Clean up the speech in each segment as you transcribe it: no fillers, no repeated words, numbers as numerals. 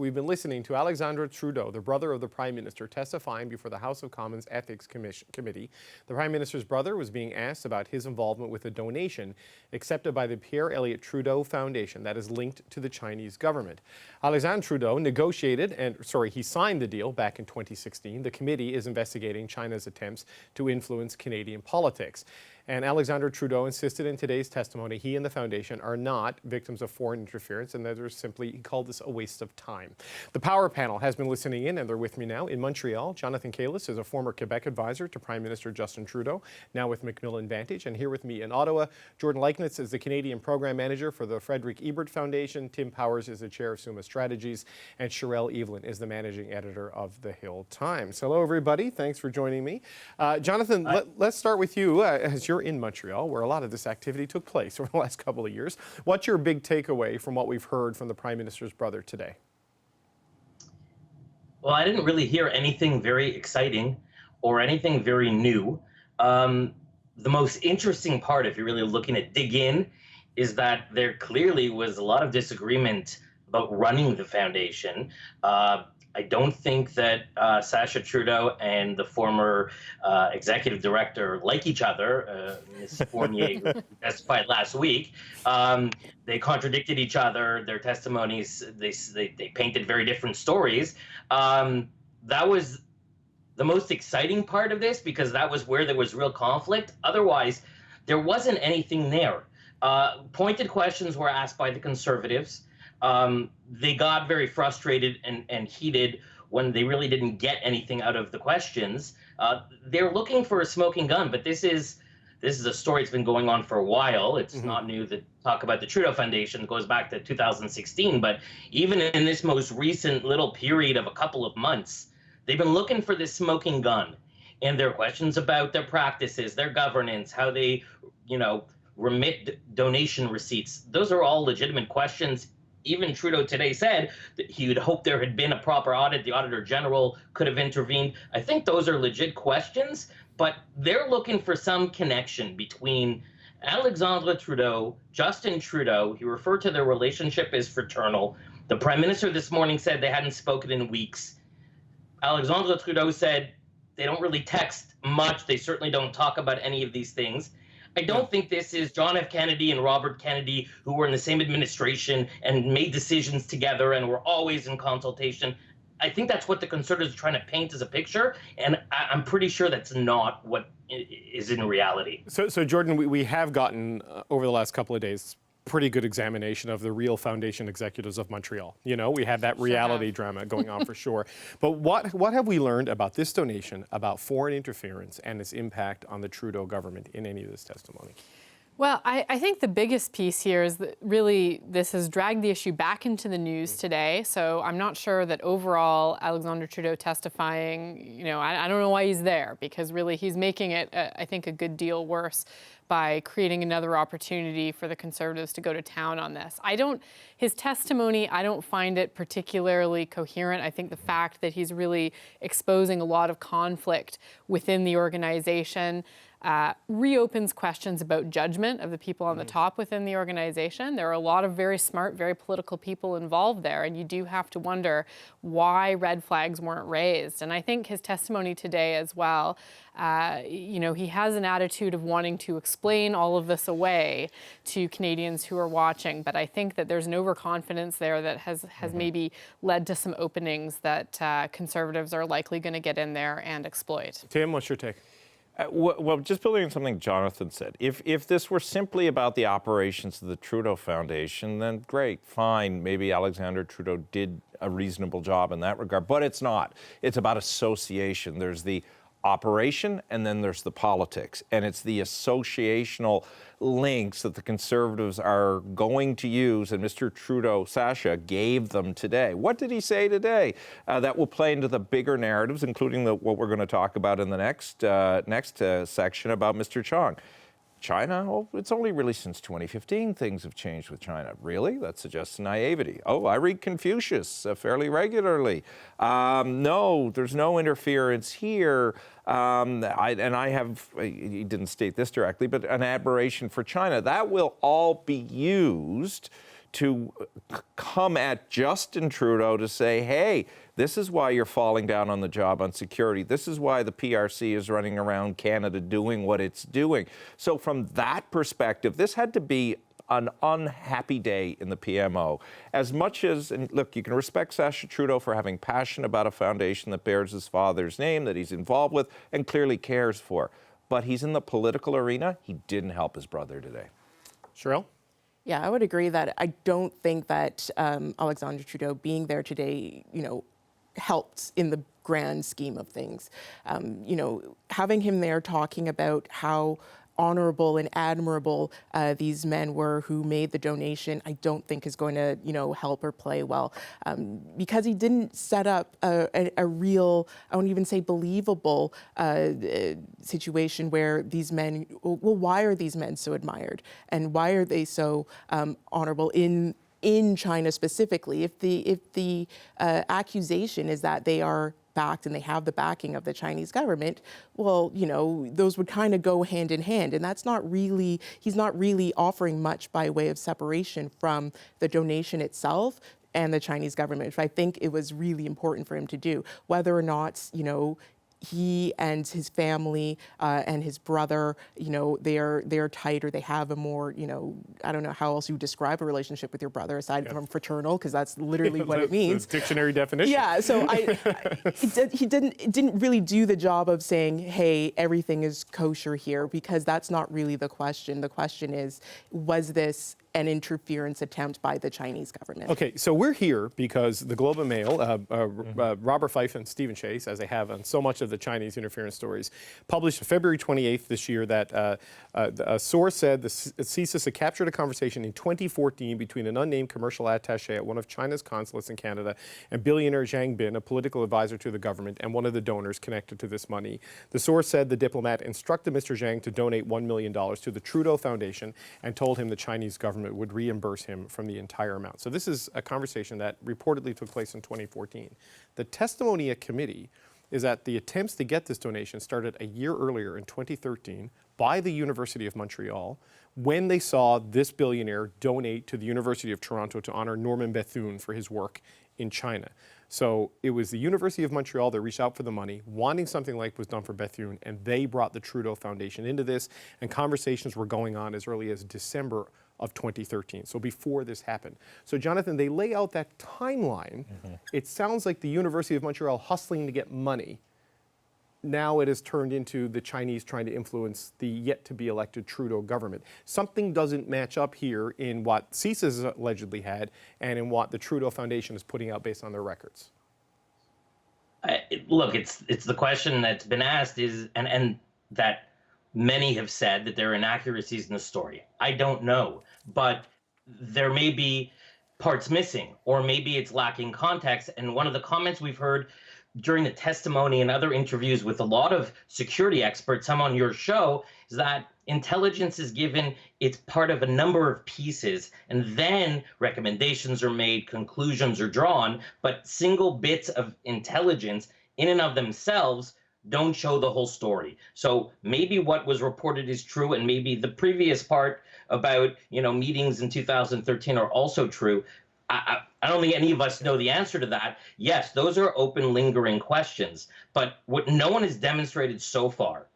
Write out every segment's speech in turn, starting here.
We've been listening to Alexandre Trudeau, the brother of the Prime Minister, testifying before the House of Commons Ethics Committee. The Prime Minister's brother was being asked about his involvement with a donation accepted by the Pierre Elliott Trudeau Foundation that is linked to the Chinese government. Alexandre Trudeau he signed the deal back in 2016. The committee is investigating China's attempts to influence Canadian politics. And Alexandre Trudeau insisted in today's testimony he and the foundation are not victims of foreign interference and that there's simply, he called this a waste of time. The Power Panel has been listening in and they're with me now. In Montreal, Jonathan Kalis is a former Quebec advisor to Prime Minister Justin Trudeau, now with Macmillan Vantage. And here with me in Ottawa, Jordan Leichnitz is the Canadian Program Manager for the Frederick Ebert Foundation. Tim Powers is the Chair of Summa Strategies. And Sherelle Evelyn is the Managing Editor of The Hill Times. Hello, everybody. Thanks for joining me. Jonathan, let's start with you as you're in Montreal, where a lot of this activity took place over the last couple of years. What's your big takeaway from what we've heard from the Prime Minister's brother today? Well, I didn't really hear anything very exciting or anything very new. The most interesting part, if you're really looking to dig in, is that there clearly was a lot of disagreement about running the foundation. I don't think that Sacha Trudeau and the former executive director like each other. Ms. Fournier testified last week. They contradicted each other. Their testimonies, they painted very different stories. That was the most exciting part of this because that was where there was real conflict. Otherwise, there wasn't anything there. Pointed questions were asked by the Conservatives. They got very frustrated and heated when they really didn't get anything out of the questions. They're looking for a smoking gun, but this is a story that's been going on for a while. It's not new to talk about the Trudeau Foundation. It goes back to 2016. But even in this most recent little period of a couple of months, they've been looking for this smoking gun. And there are questions about their practices, their governance, how they, remit donation receipts. Those are all legitimate questions. Even Trudeau today said that he would hope there had been a proper audit. The Auditor General could have intervened. I think those are legit questions, but they're looking for some connection between Alexandre Trudeau, Justin Trudeau. He referred to their relationship as fraternal. The Prime Minister this morning said they hadn't spoken in weeks. Alexandre Trudeau said they don't really text much. They certainly don't talk about any of these things. I don't think this is John F. Kennedy and Robert Kennedy, who were in the same administration and made decisions together and were always in consultation. I think that's what the Conservatives are trying to paint as a picture, and I'm pretty sure that's not what is in reality. So Jordan, we have gotten, over the last couple of days, pretty good examination of the real foundation executives of Montreal. We had that reality drama going on for sure. But what have we learned about this donation, about foreign interference and its impact on the Trudeau government in any of this testimony? Well, I think the biggest piece here is that really this has dragged the issue back into the news today. So I'm not sure that overall Alexandre Trudeau testifying, I don't know why he's there, because really he's making it, I think, a good deal worse by creating another opportunity for the Conservatives to go to town on this. His testimony, I don't find it particularly coherent. I think the fact that he's really exposing a lot of conflict within the organization reopens questions about judgment of the people on the top within the organization. There are a lot of very smart, very political people involved there, and you do have to wonder why red flags weren't raised. And I think his testimony today as well, he has an attitude of wanting to explain all of this away to Canadians who are watching, but I think that there's an overconfidence there that has maybe led to some openings that Conservatives are likely going to get in there and exploit. Tim, what's your take? Well, just building on something Jonathan said, if this were simply about the operations of the Trudeau Foundation, then great, fine. Maybe Alexandre Trudeau did a reasonable job in that regard, but it's not. It's about association. There's the operation and then there's the politics, and it's the associational links that the Conservatives are going to use, and Mr. Trudeau, Sacha, gave them today. What did he say today? That will play into the bigger narratives, including what we're going to talk about in the next section about Mr. Chong. China, oh, it's only really since 2015 things have changed with China. Really? That suggests naivety. Oh, I read Confucius fairly regularly. No, there's no interference here. I have, he didn't state this directly, but an admiration for China. That will all be used to come at Justin Trudeau to say, hey, this is why you're falling down on the job on security. This is why the PRC is running around Canada doing what it's doing. So from that perspective, this had to be an unhappy day in the PMO. As much as, and look, you can respect Sacha Trudeau for having passion about a foundation that bears his father's name, that he's involved with and clearly cares for. But he's in the political arena. He didn't help his brother today. Cheryl? Yeah, I would agree that I don't think that Alexander Trudeau being there today, helped in the grand scheme of things. Having him there talking about how honorable and admirable these men were who made the donation, I don't think is going to, help or play well, because he didn't set up a real, I won't even say believable situation where these men, well, why are these men so admired? And why are they so honorable in China specifically? If the accusation is that they are backed and they have the backing of the Chinese government, well, those would kind of go hand in hand. And that's not really, he's not really offering much by way of separation from the donation itself and the Chinese government, which I think it was really important for him to do. Whether or not, he and his family and his brother, they're tight, or they have a more, I don't know how else you describe a relationship with your brother aside from fraternal, because that's literally what it means. It's dictionary definition. Yeah, so he didn't really do the job of saying, hey, everything is kosher here, because that's not really the question. The question is, was this an interference attempt by the Chinese government? Okay, so we're here because the Globe and Mail, Robert Fife and Stephen Chase, as they have on so much of the Chinese interference stories, published February 28th this year that a source said the CSIS had captured a conversation in 2014 between an unnamed commercial attaché at one of China's consulates in Canada and billionaire Zhang Bin, a political advisor to the government and one of the donors connected to this money. The source said the diplomat instructed Mr. Zhang to donate $1 million to the Trudeau Foundation and told him the Chinese government would reimburse him from the entire amount. So this is a conversation that reportedly took place in 2014. The testimony at committee is that the attempts to get this donation started a year earlier in 2013 by the University of Montreal, when they saw this billionaire donate to the University of Toronto to honor Norman Bethune for his work in China. So it was the University of Montreal that reached out for the money, wanting something like was done for Bethune, and they brought the Trudeau Foundation into this, and conversations were going on as early as December of 2013, so before this happened. So Jonathan, they lay out that timeline. It sounds like the University of Montreal hustling to get money. Now it has turned into the Chinese trying to influence the yet-to-be-elected Trudeau government. Something doesn't match up here in what CSIS allegedly had and in what the Trudeau Foundation is putting out based on their records. Look, it's the question that's been asked and that many have said that there are inaccuracies in the story. I don't know, but there may be parts missing, or maybe it's lacking context. And one of the comments we've heard during the testimony and other interviews with a lot of security experts, some on your show, is that intelligence is given, it's part of a number of pieces, and then recommendations are made, conclusions are drawn, but single bits of intelligence in and of themselves don't show the whole story. So maybe what was reported is true, and maybe the previous part about, meetings in 2013 are also true. I don't think any of us know the answer to that. Yes, those are open, lingering questions. But what no one has demonstrated so far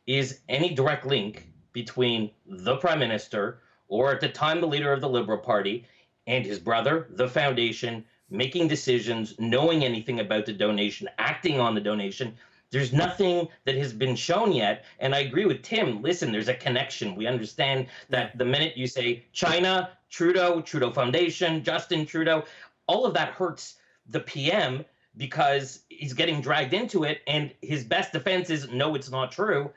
is any direct link between the Prime Minister, or at the time the leader of the Liberal Party, and his brother, the foundation, making decisions, knowing anything about the donation, acting on the donation. There's nothing that has been shown yet. And I agree with Tim. Listen, there's a connection. We understand that the minute you say China, Trudeau Foundation, Justin Trudeau, all of that hurts the PM because he's getting dragged into it. And his best defense is, no, it's not true.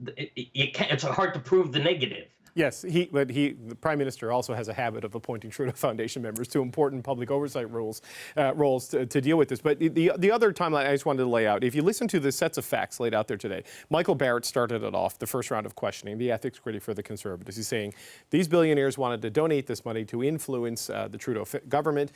It's hard to prove the negative. Yes, the Prime Minister also has a habit of appointing Trudeau Foundation members to important public oversight roles to deal with this. But the other timeline I just wanted to lay out, if you listen to the sets of facts laid out there today, Michael Barrett started it off, the first round of questioning, the ethics critic for the Conservatives. He's saying these billionaires wanted to donate this money to influence the Trudeau government.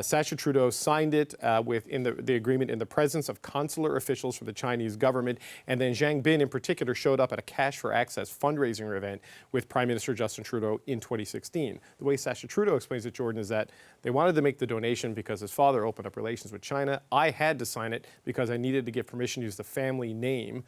Sacha Trudeau signed it within the agreement in the presence of consular officials for the Chinese government. And then Zhang Bin in particular showed up at a Cash for Access fundraising event with Prime Prime Minister Justin Trudeau in 2016. The way Sacha Trudeau explains it, Jordan, is that they wanted to make the donation because his father opened up relations with China. I had to sign it because I needed to get permission to use the family name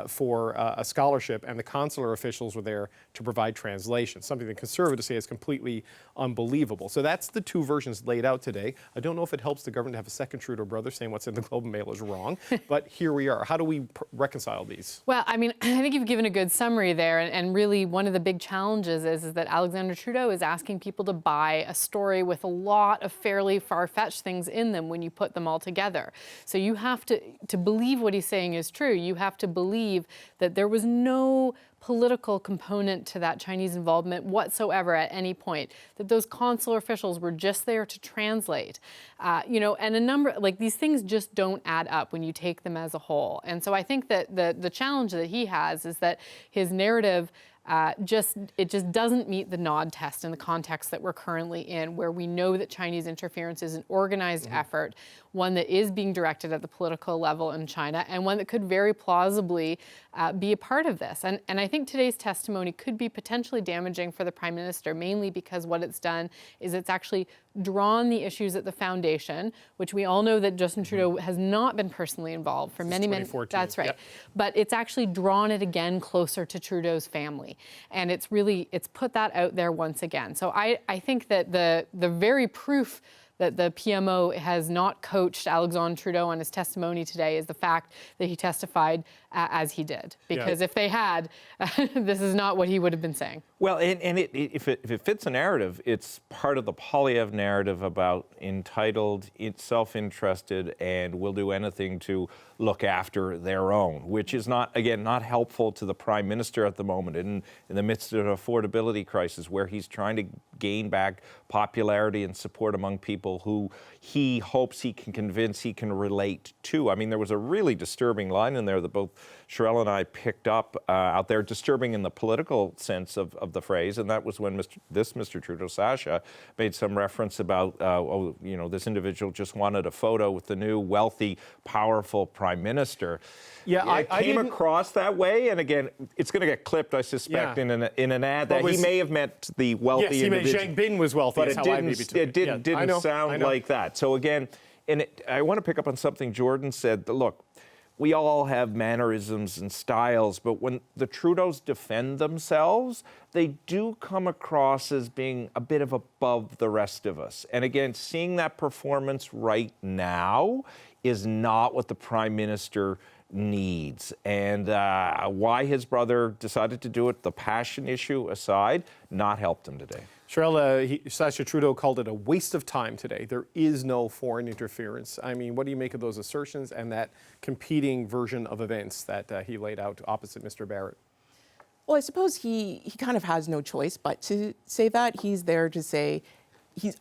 for a scholarship, and the consular officials were there to provide translation, something the Conservatives say is completely unbelievable. So that's the two versions laid out today. I don't know if it helps the government to have a second Trudeau brother saying what's in the Globe and Mail is wrong, but here we are. How do we reconcile these? Well, I mean, I think you've given a good summary there, and really one of the big challenges is that Alexander Trudeau is asking people to buy a story with a lot of fairly far-fetched things in them when you put them all together. So you have to believe what he's saying is true, you have to believe that there was no political component to that Chinese involvement whatsoever at any point, that those consular officials were just there to translate, and a number, like, these things just don't add up when you take them as a whole. And so I think that the challenge that he has is that his narrative just doesn't meet the nod test in the context that we're currently in, where we know that Chinese interference is an organized effort, one that is being directed at the political level in China, and one that could very plausibly be a part of this. And I think today's testimony could be potentially damaging for the Prime Minister, mainly because what it's done is it's actually drawn the issues at the foundation, which we all know that Justin Trudeau has not been personally involved for many. That's right. Yep. But it's actually drawn it again closer to Trudeau's family. And it's put that out there once again. So I think that the very proof that the PMO has not coached Alexandre Trudeau on his testimony today is the fact that he testified as he did. Because if they had, this is not what he would have been saying. Well, if it fits a narrative, it's part of the Polyev narrative about entitled, self-interested, and will do anything to look after their own, which is not helpful to the Prime Minister at the moment in the midst of an affordability crisis where he's trying to gain back popularity and support among people who he hopes he can convince he can relate to. I mean, there was a really disturbing line in there that both Sherelle and I picked up out there, disturbing in the political sense of the phrase, and that was when Mr. Trudeau, Sacha, made some reference about, this individual just wanted a photo with the new wealthy, powerful Prime Minister. Yeah, I came across that way, and again, it's going to get clipped, I suspect, in an ad that he may have meant the wealthy individual. Yes, he meant Zhang Bin was wealthy, but it didn't sound like that. So again, I want to pick up on something Jordan said. Look, we all have mannerisms and styles, but when the Trudeaus defend themselves, they do come across as being a bit of above the rest of us. And again, seeing that performance right now is not what the Prime Minister needs. And why his brother decided to do it, the passion issue aside, not helped him today. Sherelle, Sacha Trudeau called it a waste of time today. There is no foreign interference. I mean, what do you make of those assertions and that competing version of events that he laid out opposite Mr. Barrett? Well, I suppose he kind of has no choice but to say that. He's there to say,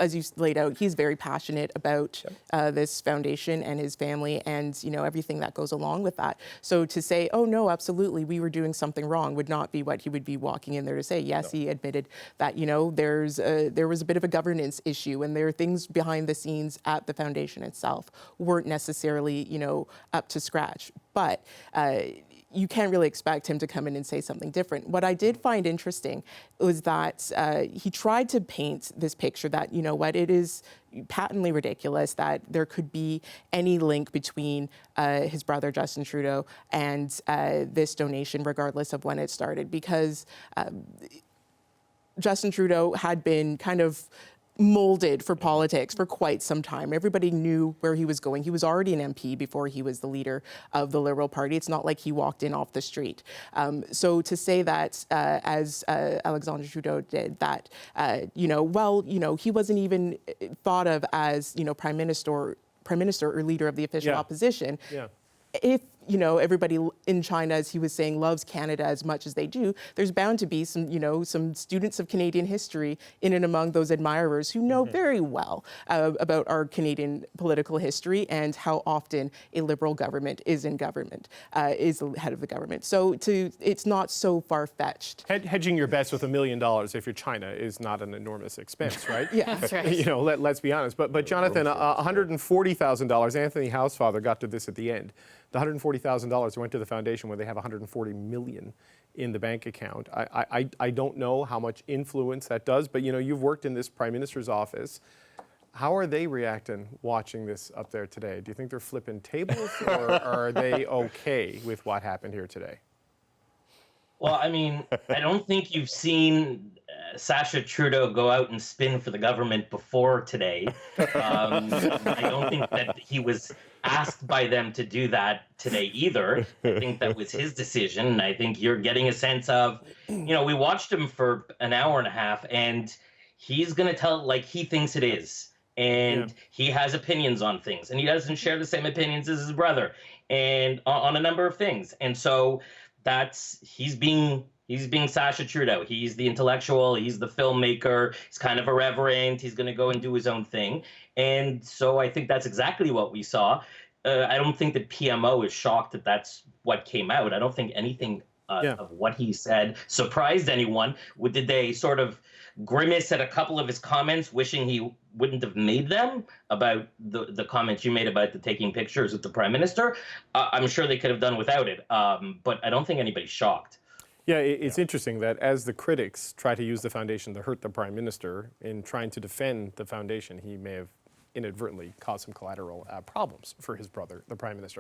as you laid out, he's very passionate about this foundation and his family and, everything that goes along with that. So to say, oh, no, absolutely, we were doing something wrong would not be what he would be walking in there to say. Yes, he admitted that, there was a bit of a governance issue and there are things behind the scenes at the foundation itself weren't necessarily, up to scratch. But you can't really expect him to come in and say something different. What I did find interesting was that he tried to paint this picture that, it is patently ridiculous that there could be any link between his brother, Justin Trudeau, and this donation, regardless of when it started, because Justin Trudeau had been kind of molded for politics for quite some time. Everybody knew where he was going. He was already an MP before he was the leader of the Liberal Party. It's not like he walked in off the street. So to say that, as Alexandre Trudeau did, that, he wasn't even thought of as, Prime Minister or leader of the official opposition. Yeah. If, everybody in China, as he was saying, loves Canada as much as they do, there's bound to be some students of Canadian history in and among those admirers who know very well about our Canadian political history and how often a Liberal government is in government, is the head of the government. So it's not so far-fetched. Hedging your bets with $1 million if you're China is not an enormous expense, right? Yeah, that's right. Let's be honest. But Jonathan, $140,000, Anthony Housefather got to this at the end. The $140,000 $40,000 went to the foundation when they have $140 million in the bank account. I don't know how much influence that does, but you've worked in this Prime Minister's office. How are they reacting watching this up there today? Do you think they're flipping tables, or are they okay with what happened here today? Well, I mean, I don't think you've seen Sacha Trudeau go out and spin for the government before today. I don't think that he was asked by them to do that today either. I think that was his decision. And I think you're getting a sense of, we watched him for an hour and a half, and he's going to tell it like he thinks it is. And he has opinions on things, and he doesn't share the same opinions as his brother, and on a number of things. And so he's being Sacha Trudeau. He's the intellectual, he's the filmmaker, he's kind of irreverent, he's going to go and do his own thing. And so I think that's exactly what we saw. I don't think that PMO is shocked that that's what came out. I don't think anything of what he said surprised anyone. Did they sort of grimace at a couple of his comments, wishing he wouldn't have made them, about the comments you made about the taking pictures with the Prime Minister? I'm sure they could have done without it, but I don't think anybody's shocked. Yeah, it's interesting that as the critics try to use the foundation to hurt the Prime Minister, in trying to defend the foundation, he may have inadvertently caused some collateral problems for his brother, the Prime Minister.